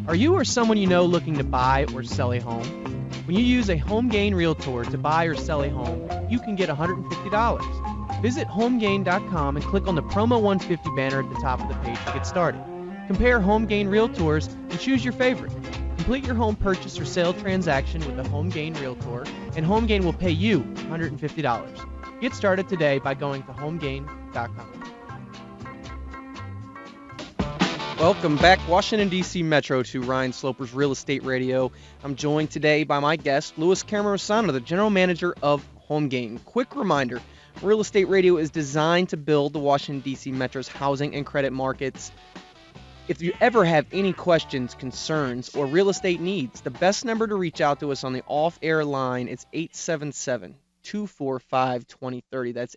Are you or someone you know looking to buy or sell a home? When you use a HomeGain Realtor to buy or sell a home, you can get $150. Visit HomeGain.com and click on the Promo 150 banner at the top of the page to get started. Compare HomeGain Realtors and choose your favorite. Complete your home purchase or sale transaction with a HomeGain Realtor, and HomeGain will pay you $150. Get started today by going to HomeGain.com. Welcome back, Washington, D.C. Metro, to Ryan Sloper's Real Estate Radio. I'm joined today by my guest, Louis Cammarosano, the General Manager of HomeGain. Quick reminder, Real Estate Radio is designed to build the Washington, D.C. Metro's housing and credit markets. If you ever have any questions, concerns, or real estate needs, the best number to reach out to us on the off-air line is 877-245-2030. That's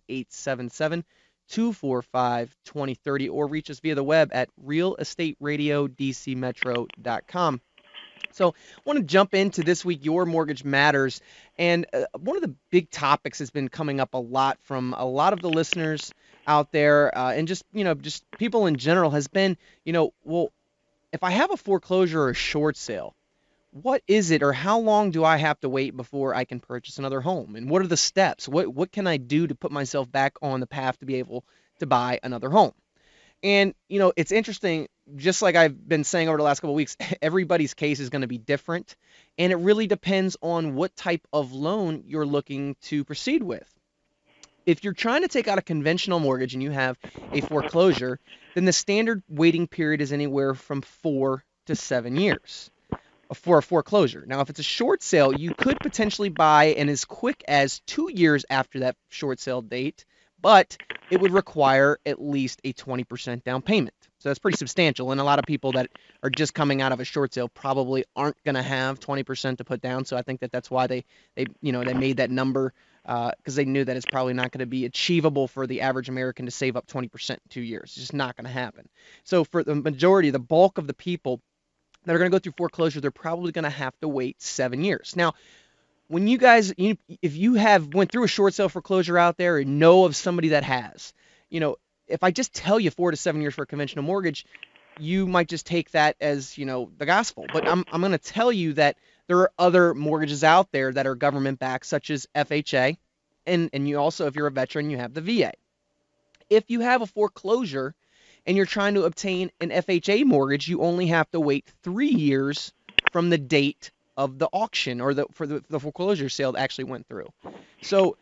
877-245-2030, or reach us via the web at realestateradio.dcmetro.com. So I want to jump into this week, Your Mortgage Matters. And one of the big topics has been coming up a lot from a lot of the listeners out there, and just people in general, has been, well, if I have a foreclosure or a short sale, what is it, or how long do I have to wait before I can purchase another home? And what are the steps? What can I do to put myself back on the path to be able to buy another home? And, it's interesting, just like I've been saying over the last couple of weeks, everybody's case is going to be different. And it really depends on what type of loan you're looking to proceed with. If you're trying to take out a conventional mortgage and you have a foreclosure, then the standard waiting period is anywhere from 4 to 7 years for a foreclosure. Now, if it's a short sale, you could potentially buy in as quick as 2 years after that short sale date, but it would require at least a 20% down payment. So that's pretty substantial, and a lot of people that are just coming out of a short sale probably aren't going to have 20% to put down. So I think that's why they made that number, because they knew that it's probably not going to be achievable for the average American to save up 20% in 2 years. It's just not going to happen. So for the majority, the bulk of the people that are going to go through foreclosure, they're probably going to have to wait 7 years. Now, when you guys, if you have went through a short sale foreclosure out there and know of somebody that has, if I just tell you 4 to 7 years for a conventional mortgage, you might just take that as, the gospel. But I'm going to tell you that there are other mortgages out there that are government-backed, such as FHA, and you also, if you're a veteran, you have the VA. If you have a foreclosure and you're trying to obtain an FHA mortgage, you only have to wait 3 years from the date of the auction, or the foreclosure sale that actually went through. So,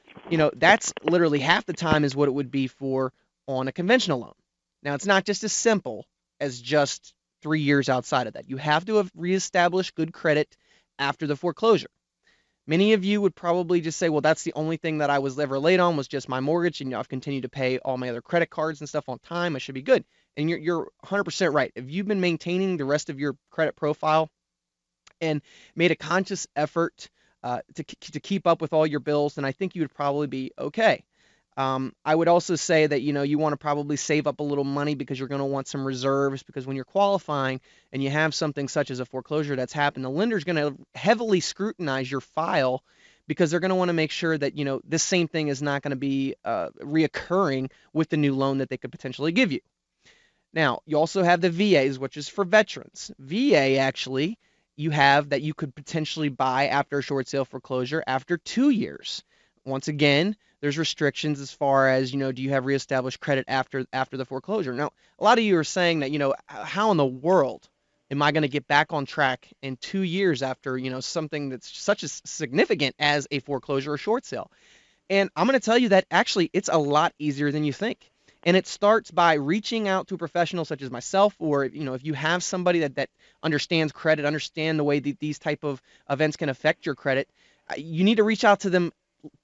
that's literally half the time is what it would be for on a conventional loan. Now, it's not just as simple as just 3 years outside of that. You have to have reestablished good credit after the foreclosure. Many of you would probably just say, well, that's the only thing that I was ever late on was just my mortgage, and I've continued to pay all my other credit cards and stuff on time. I should be good. And you're 100% right. If you've been maintaining the rest of your credit profile and made a conscious effort to keep up with all your bills, then I think you would probably be okay. I would also say that, you want to probably save up a little money because you're going to want some reserves, because when you're qualifying and you have something such as a foreclosure that's happened, the lender's going to heavily scrutinize your file, because they're going to want to make sure that, this same thing is not going to be reoccurring with the new loan that they could potentially give you. Now, you also have the VAs, which is for veterans. VA, actually, you have that you could potentially buy after a short sale foreclosure after 2 years. Once again, there's restrictions as far as, do you have reestablished credit after the foreclosure? Now, a lot of you are saying that, how in the world am I going to get back on track in 2 years after, something that's such as significant as a foreclosure or short sale? And I'm going to tell you that actually it's a lot easier than you think. And it starts by reaching out to a professional such as myself, or, if you have somebody that understands credit, understand the way that these type of events can affect your credit, you need to reach out to them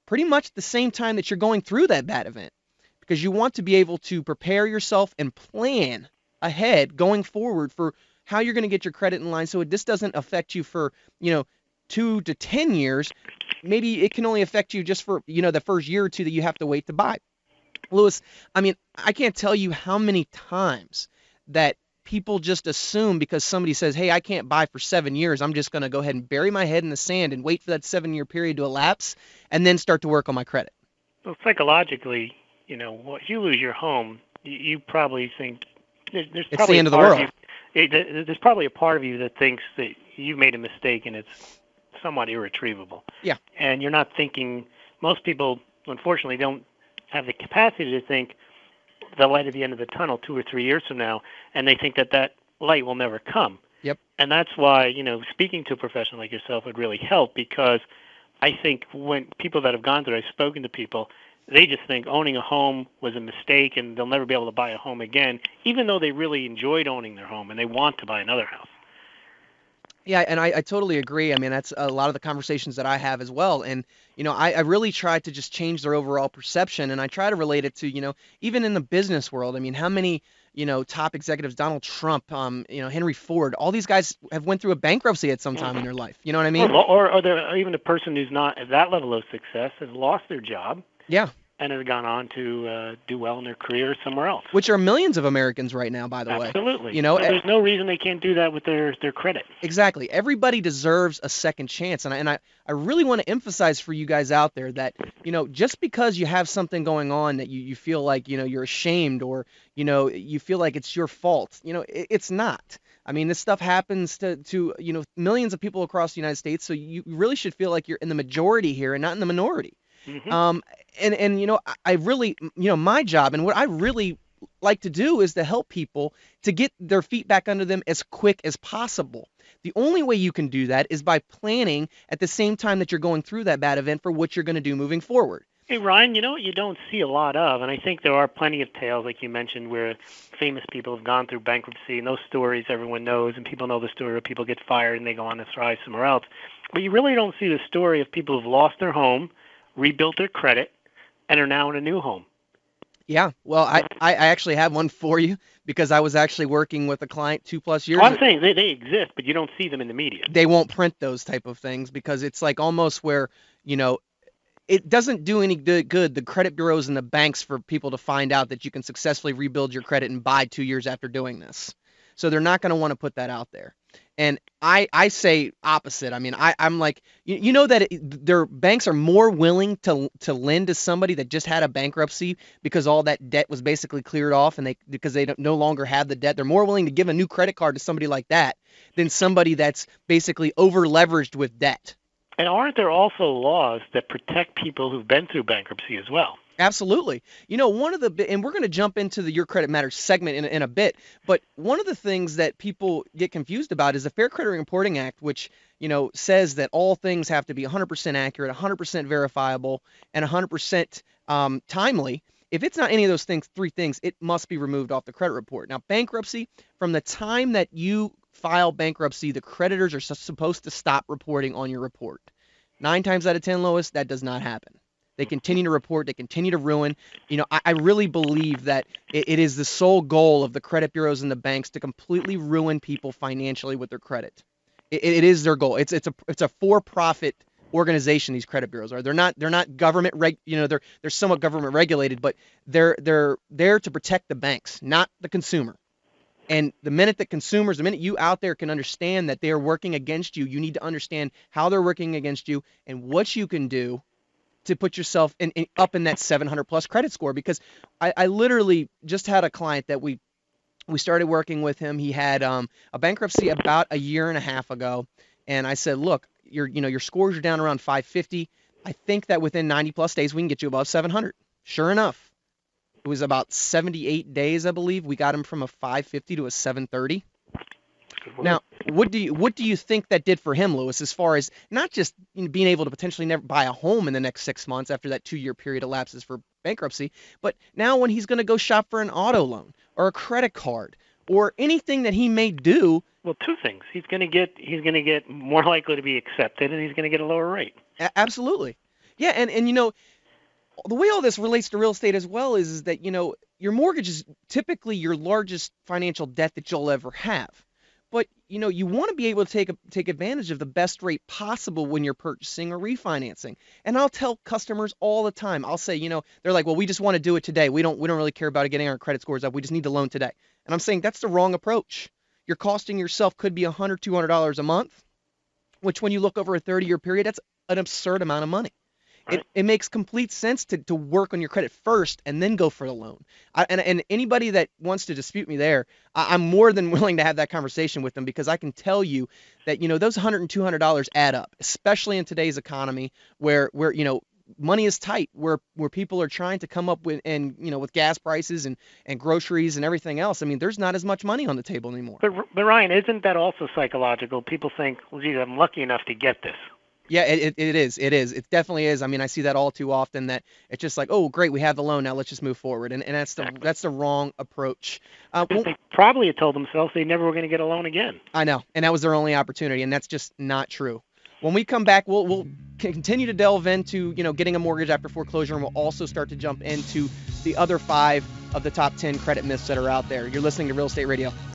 pretty much the same time that you're going through that bad event, because you want to be able to prepare yourself and plan ahead going forward for how you're going to get your credit in line, so this doesn't affect you for, 2 to 10 years. Maybe it can only affect you just for, the first year or two that you have to wait to buy. Louis, I can't tell you how many times that people just assume because somebody says, hey, I can't buy for 7 years, I'm just going to go ahead and bury my head in the sand and wait for that 7-year period to elapse and then start to work on my credit. Well, psychologically, if you lose your home, you probably think there's it's probably the end of the world. there's probably a part of you that thinks that you've made a mistake and it's somewhat irretrievable. Yeah. And you're not thinking, most people, unfortunately, don't have the capacity to think the light at the end of the tunnel 2 or 3 years from now, and they think that that light will never come. Yep. And that's why, speaking to a professional like yourself would really help, because I think when people that have gone through it, I've spoken to people, they just think owning a home was a mistake and they'll never be able to buy a home again, even though they really enjoyed owning their home and they want to buy another house. Yeah, and I totally agree. I mean, that's a lot of the conversations that I have as well. And, I really try to just change their overall perception, and I try to relate it to, even in the business world. I mean, how many, top executives, Donald Trump, Henry Ford, all these guys have went through a bankruptcy at some time in their life. You know what I mean? Or even a person who's not at that level of success has lost their job Yeah. and has gone on to do well in their career somewhere else. Which are millions of Americans right now, by the way. Absolutely. You know, So there's no reason they can't do that with their credit. exactly. Everybody deserves a second chance. And I really want to emphasize for you guys out there that, just because you have something going on that you feel like, you're ashamed, or, you feel like it's your fault, it's not. I mean, this stuff happens to millions of people across the United States. So you really should feel like you're in the majority here and not in the minority. Mm-hmm. I really, my job and what I really like to do is to help people to get their feet back under them as quick as possible. The only way you can do that is by planning at the same time that you're going through that bad event for what you're going to do moving forward. Hey, Ryan, you know what you don't see a lot of, and I think there are plenty of tales, like you mentioned, where famous people have gone through bankruptcy, and those stories everyone knows, and people know the story where people get fired and they go on to thrive somewhere else. But you really don't see the story of people who've lost their home, rebuilt their credit, and are now in a new home. Yeah, well, I actually have one for you because I was actually working with a client 2+ years. Oh, I'm saying they exist, but you don't see them in the media. They won't print those type of things because it's like almost where, it doesn't do any good, the credit bureaus and the banks, for people to find out that you can successfully rebuild your credit and buy 2 years after doing this. So they're not going to want to put that out there. And I say opposite. I mean, I'm like, that their banks are more willing to lend to somebody that just had a bankruptcy because all that debt was basically cleared off, and because they no longer have the debt. They're more willing to give a new credit card to somebody like that than somebody that's basically over leveraged with debt. And aren't there also laws that protect people who've been through bankruptcy as well? Absolutely. One of the, and we're going to jump into the Your Credit Matters segment in a bit, but one of the things that people get confused about is the Fair Credit Reporting Act, which, says that all things have to be 100% accurate, 100% verifiable, and 100% timely. If it's not any of those three things, it must be removed off the credit report. Now, bankruptcy, from the time that you file bankruptcy, the creditors are supposed to stop reporting on your report. 9 times out of 10, Lois, that does not happen. They continue to report. They continue to ruin. I really believe that it is the sole goal of the credit bureaus and the banks to completely ruin people financially with their credit. It is their goal. It's a for-profit organization. These credit bureaus are. They're not government they're somewhat government regulated, but they're there to protect the banks, not the consumer. And the minute you out there can understand that they are working against you, you need to understand how they're working against you and what you can do to put yourself up in that 700+ credit score. Because I literally just had a client that we started working with him. He had a bankruptcy about a year and a half ago, and I said, look, your scores are down around 550. I think that within 90+ days we can get you above 700. Sure enough, it was about 78 days, I believe. We got him from a 550 to a 730. Now, what do you think that did for him, Lewis, as far as not just being able to potentially never buy a home in the next 6 months after that 2-year period elapses for bankruptcy, but now when he's going to go shop for an auto loan or a credit card or anything that he may do? Well, two things. He's going to get more likely to be accepted, and he's going to get a lower rate. Absolutely. Yeah, and the way all this relates to real estate as well is that, your mortgage is typically your largest financial debt that you'll ever have. But, you want to be able to take advantage of the best rate possible when you're purchasing or refinancing. And I'll tell customers all the time, I'll say, they're like, well, we just want to do it today. We don't really care about getting our credit scores up. We just need the loan today. And I'm saying that's the wrong approach. You're costing yourself could be $100, $200 a month, which when you look over a 30-year period, that's an absurd amount of money. Right. It makes complete sense to work on your credit first and then go for the loan. And anybody that wants to dispute me there, I'm more than willing to have that conversation with them, because I can tell you that, those $100 and $200 add up, especially in today's economy where money is tight, where people are trying to come up with, and with gas prices and groceries and everything else. I mean, there's not as much money on the table anymore. But Ryan, isn't that also psychological? People think, well, geez, I'm lucky enough to get this. Yeah, it is. It is. It definitely is. I mean, I see that all too often, that it's just like, oh, great, we have the loan, now let's just move forward. And Exactly. that's the wrong approach. Because they probably had told themselves they never were going to get a loan again. I know, and that was their only opportunity, and that's just not true. When we come back, we'll continue to delve into getting a mortgage after foreclosure, and we'll also start to jump into the other 5 of the top 10 credit myths that are out there. You're listening to Real Estate Radio.